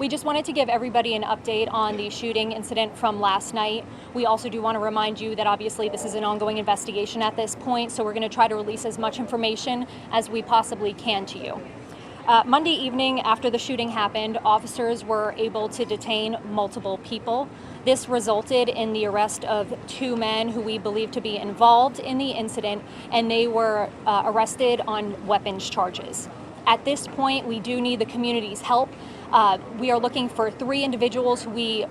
We just wanted to give everybody an update on the shooting incident from last night. We also do want to remind you that obviously this is an ongoing investigation at this point, so we're going to try to release as much information as we possibly can to you. Monday evening, after the shooting happened, officers were able to detain multiple people. This resulted in the arrest of 2 men who we believe to be involved in the incident, and they were arrested on weapons charges. At this point, we do need the community's help. We are looking for 3 individuals who we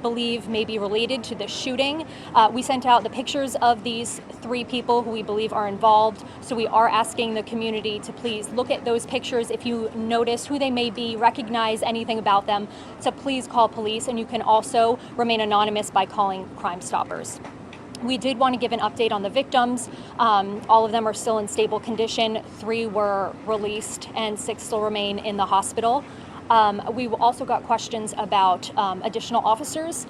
believe may be related to the shooting. We sent out the pictures of these 3 people who we believe are involved, so we are asking the community to please look at those pictures. If you notice who they may be, recognize anything about them, so please call police, and you can also remain anonymous by calling Crime Stoppers. We did want to give an update on the victims. All of them are still in stable condition. 3 were released and 6 still remain in the hospital. We also got questions about additional officers.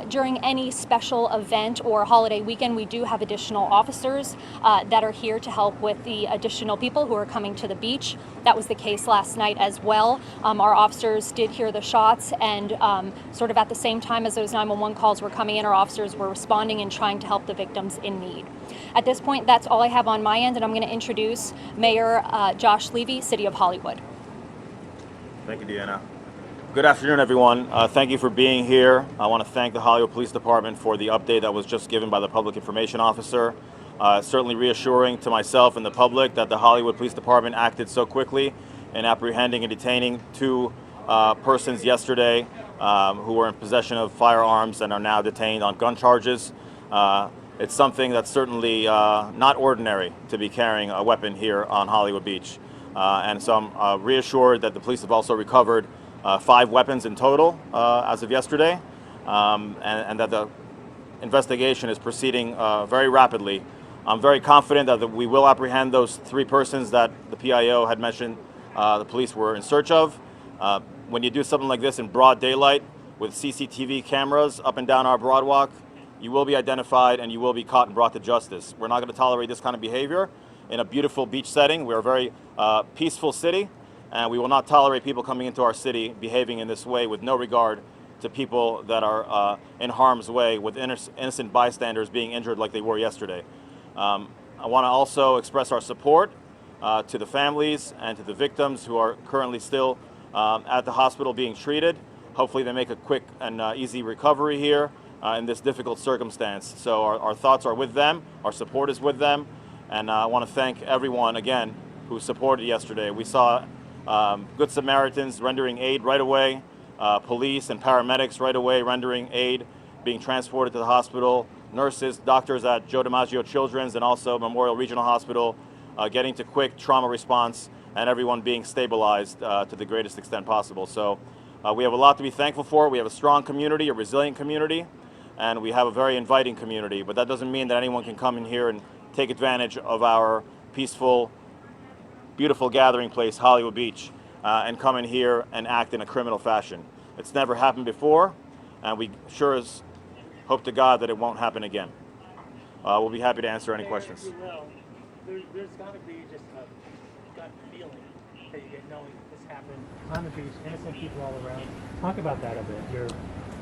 During any special event or holiday weekend, we do have additional officers that are here to help with the additional people who are coming to the beach. That was the case last night as well. Our officers did hear the shots, and sort of at the same time as those 911 calls were coming in, our officers were responding and trying to help the victims in need. At this point, that's all I have on my end, and I'm going to introduce Mayor Josh Levy, City of Hollywood. Thank you, Deanna. Good afternoon, everyone. Thank you for being here. I want to thank the Hollywood Police Department for the update that was just given by the Public Information Officer. Certainly reassuring to myself and the public that the Hollywood Police Department acted so quickly in apprehending and detaining 2 persons yesterday who were in possession of firearms and are now detained on gun charges. It's something that's certainly not ordinary to be carrying a weapon here on Hollywood Beach. And so I'm reassured that the police have also recovered 5 weapons in total as of yesterday, and that the investigation is proceeding very rapidly. I'm very confident that we will apprehend those 3 persons that the PIO had mentioned the police were in search of. When you do something like this in broad daylight with CCTV cameras up and down our Broadwalk, you will be identified and you will be caught and brought to justice. We're not going to tolerate this kind of behavior in a beautiful beach setting. We're a very peaceful city, and we will not tolerate people coming into our city behaving in this way with no regard to people that are in harm's way, with innocent bystanders being injured like they were yesterday. I want to also express our support to the families and to the victims who are currently still at the hospital being treated. Hopefully they make a quick and easy recovery here in this difficult circumstance. So our thoughts are with them, our support is with them. And I want to thank everyone, again, who supported yesterday. We saw Good Samaritans rendering aid right away, police and paramedics right away rendering aid, being transported to the hospital, nurses, doctors at Joe DiMaggio Children's and also Memorial Regional Hospital getting to quick trauma response, and everyone being stabilized to the greatest extent possible. So we have a lot to be thankful for. We have a strong community, a resilient community, and we have a very inviting community. But that doesn't mean that anyone can come in here and take advantage of our peaceful, beautiful gathering place, Hollywood Beach, and come in here and act in a criminal fashion. It's never happened before, and we sure as hope to God that it won't happen again. We'll be happy to answer any questions. There's got to be just a gut feeling that you get knowing this happened on the beach, innocent people all around. Talk about that a bit.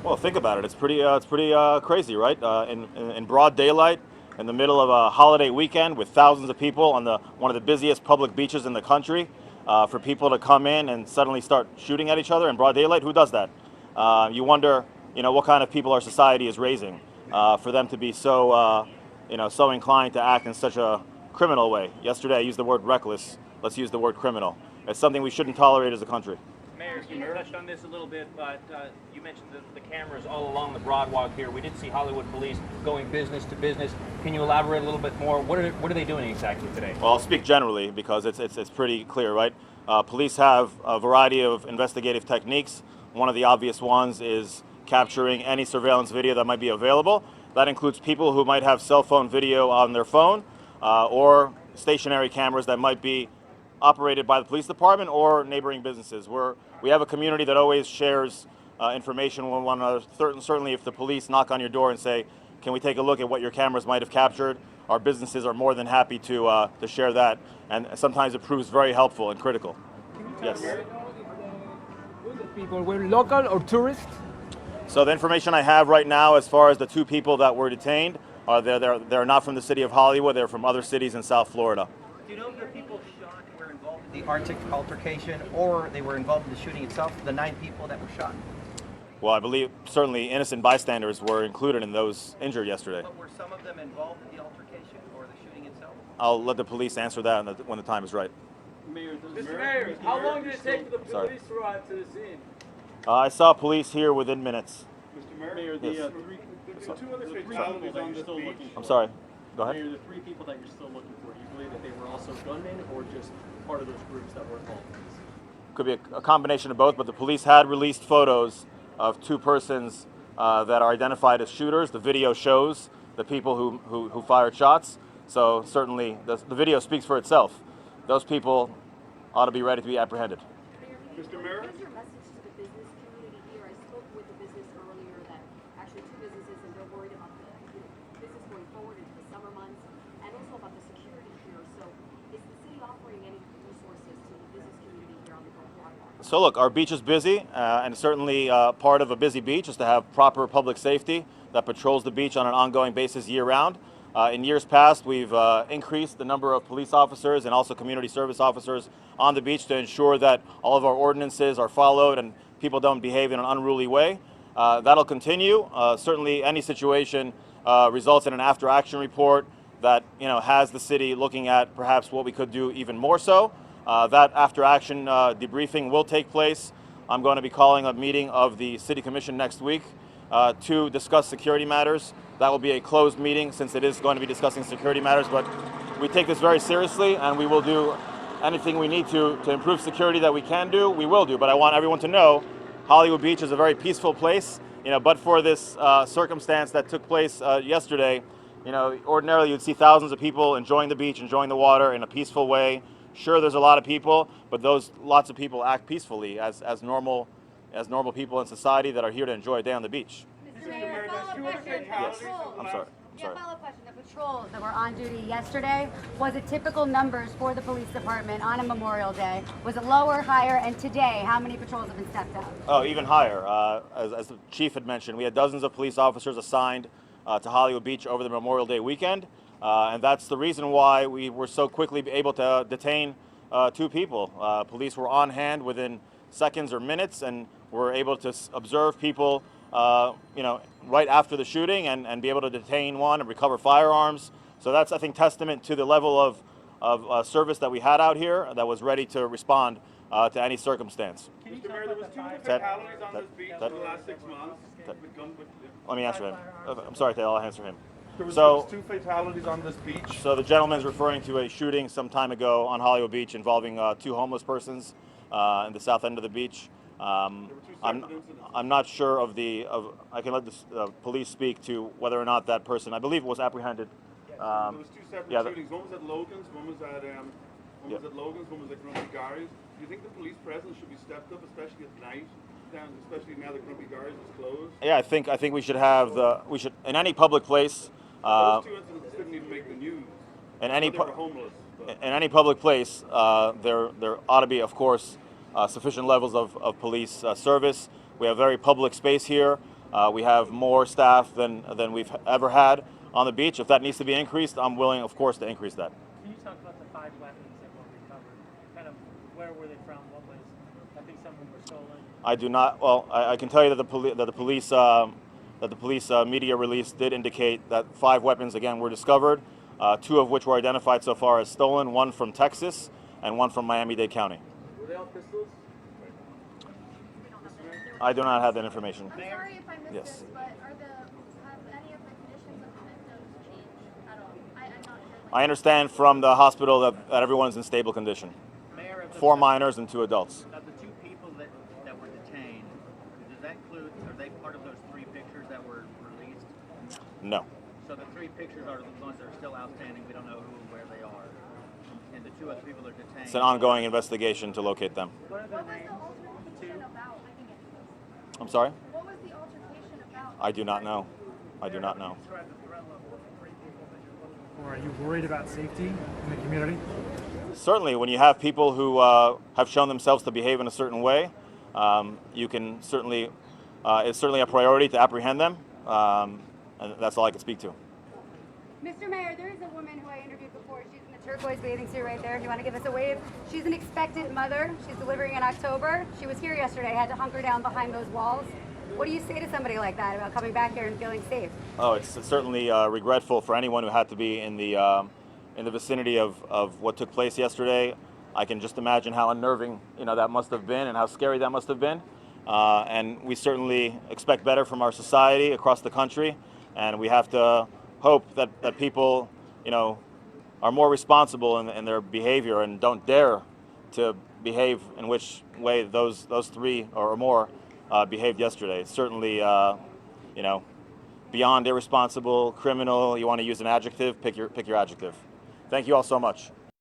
Well, think about it. It's pretty crazy, right? In broad daylight, in the middle of a holiday weekend with thousands of people on one of the busiest public beaches in the country, for people to come in and suddenly start shooting at each other in broad daylight, who does that? You wonder, what kind of people our society is raising for them to be so, so inclined to act in such a criminal way. Yesterday I used the word reckless. Let's use the word criminal. It's something we shouldn't tolerate as a country. Mayor, you touched on this a little bit, but you mentioned the cameras all along the Broadwalk here. We did see Hollywood Police going business to business. Can you elaborate a little bit more? What are they doing exactly today? Well, I'll speak generally because it's pretty clear, right? Police have a variety of investigative techniques. One of the obvious ones is capturing any surveillance video that might be available. That includes people who might have cell phone video on their phone or stationary cameras that might be operated by the police department or neighboring businesses. We have a community that always shares information with one another. Certainly if the police knock on your door and say, can we take a look at what your cameras might have captured, our businesses are more than happy to share that, and sometimes it proves very helpful and critical. Can you tell Yes. who the people were local or tourists? So the information I have right now, as far as the 2 people that were detained, are they're not from the city of Hollywood. They're from other cities in South Florida. Do you know if the people shot were involved in the Arctic altercation or they were involved in the shooting itself, the 9 people that were shot? Well, I believe certainly innocent bystanders were included in those injured yesterday. But were some of them involved in the altercation or the shooting itself? I'll let the police answer that when the time is right. Mr. Mayor, how long did it take for the Sorry. police to arrive to the scene? I saw police here within minutes. Mr. Mayor, Yes. the 2 other fatalities on this beach. I'm sorry. Go ahead. Mayor, the 3 people that you're still looking for, do you believe that they were also gunmen or just part of those groups that were involved in this? Could be a combination of both, but the police had released photos of 2 persons that are identified as shooters. The video shows the people who fired shots. So certainly the video speaks for itself. Those people ought to be ready to be apprehended. Mr. Mayor? What is your message to the business community here? I spoke with the business earlier that actually 2 businesses and they're worried about the business going forward into the summer months and also about the security here. So is the city offering any resources to the business community here on the boardwalk? So look, our beach is busy, and certainly part of a busy beach is to have proper public safety that patrols the beach on an ongoing basis year-round. In years past, we've increased the number of police officers and also community service officers on the beach to ensure that all of our ordinances are followed and people don't behave in an unruly way. That'll continue. Certainly, any situation results in an after-action report that has the city looking at perhaps what we could do even more so. That after-action debriefing will take place. I'm going to be calling a meeting of the City Commission next week to discuss security matters. That will be a closed meeting since it is going to be discussing security matters, but we take this very seriously and we will do anything we need to improve security that we can do, we will do. But I want everyone to know Hollywood Beach is a very peaceful place, but for this circumstance that took place yesterday, ordinarily you'd see thousands of people enjoying the beach, enjoying the water in a peaceful way. Sure, there's a lot of people, but those lots of people act peacefully as normal people in society that are here to enjoy a day on the beach. Mr. Mayor, follow-up question. Yes. I'm sorry. Follow-up question. The patrols that were on duty yesterday, was it typical numbers for the police department on a Memorial Day? Was it lower, higher, and today, how many patrols have been stepped up? Oh, even higher. As the chief had mentioned, we had dozens of police officers assigned to Hollywood Beach over the Memorial Day weekend, and that's the reason why we were so quickly able to detain 2 people. Police were on hand within seconds or minutes, and were able to observe people right after the shooting and be able to detain one and recover firearms. So that's, I think, testament to the level of service that we had out here that was ready to respond to any circumstance. Mr. Mayor, there was 2 fatalities on this beach in the last 6 months. Let me answer him. I'm sorry, Taylor, I'll answer him. There was So, 2 fatalities on this beach. So the gentleman is referring to a shooting some time ago on Hollywood Beach involving 2 homeless persons in the south end of the beach. I'm not sure I can let the police speak to whether or not that person, I believe, was apprehended. There was 2 separate shootings. One was at Logan's, one was at Logan's, one was at Grumpy Gary's. Do you think the police presence should be stepped up, especially at night, especially now that Grumpy Gary's is closed? Yeah, I think we should have in any public place. Those 2 incidents didn't even make the news. In any They were homeless. in any public place, there ought to be, of course, sufficient levels of police service. We have very public space here. We have more staff than we've ever had on the beach. If that needs to be increased, I'm willing, of course, to increase that. Can you talk about the 5 weapons that were recovered? Kind of where were they from? What was? I think some of them were stolen. I do not. Well, I can tell you that the police media release did indicate that 5 weapons again were discovered, 2 of which were identified so far as stolen. 1 from Texas and 1 from Miami-Dade County. Were they all pistols? I do not have that information. I'm sorry if I missed Yes. this, but have any of the conditions of the victims changed at all? I'm not sure. I understand from the hospital that everyone is in stable condition. Mayor, of the 4 minors and 2 adults. Of the 2 people that were detained, does that include, are they part of those 3 pictures that were released? No. So the 3 pictures are the ones that are still outstanding. We don't know who and where they are. And the 2 other people are detained. It's an ongoing investigation to locate them. What are their What was names? the altercation about? I'm sorry? What was the altercation about? I do not know. I do not know. Describe the threat level of the 3 people that you're looking for. Are you worried about safety in the community? Certainly, when you have people who have shown themselves to behave in a certain way, you can certainly, it's certainly a priority to apprehend them, and that's all I can speak to. Mr. Mayor, there is a woman who I interviewed before. She's in the turquoise bathing suit right there. Do you want to give us a wave? She's an expectant mother. She's delivering in October. She was here yesterday. Had to hunker down behind those walls. What do you say to somebody like that about coming back here and feeling safe? Oh, it's certainly regretful for anyone who had to be in the vicinity of what took place yesterday. I can just imagine how unnerving that must have been and how scary that must have been. And we certainly expect better from our society across the country, and we have to hope that people are more responsible in their behavior and don't dare to behave in which way those three or more behaved yesterday. It's certainly beyond irresponsible, criminal. You want to use an adjective, pick your adjective. Thank you all so much.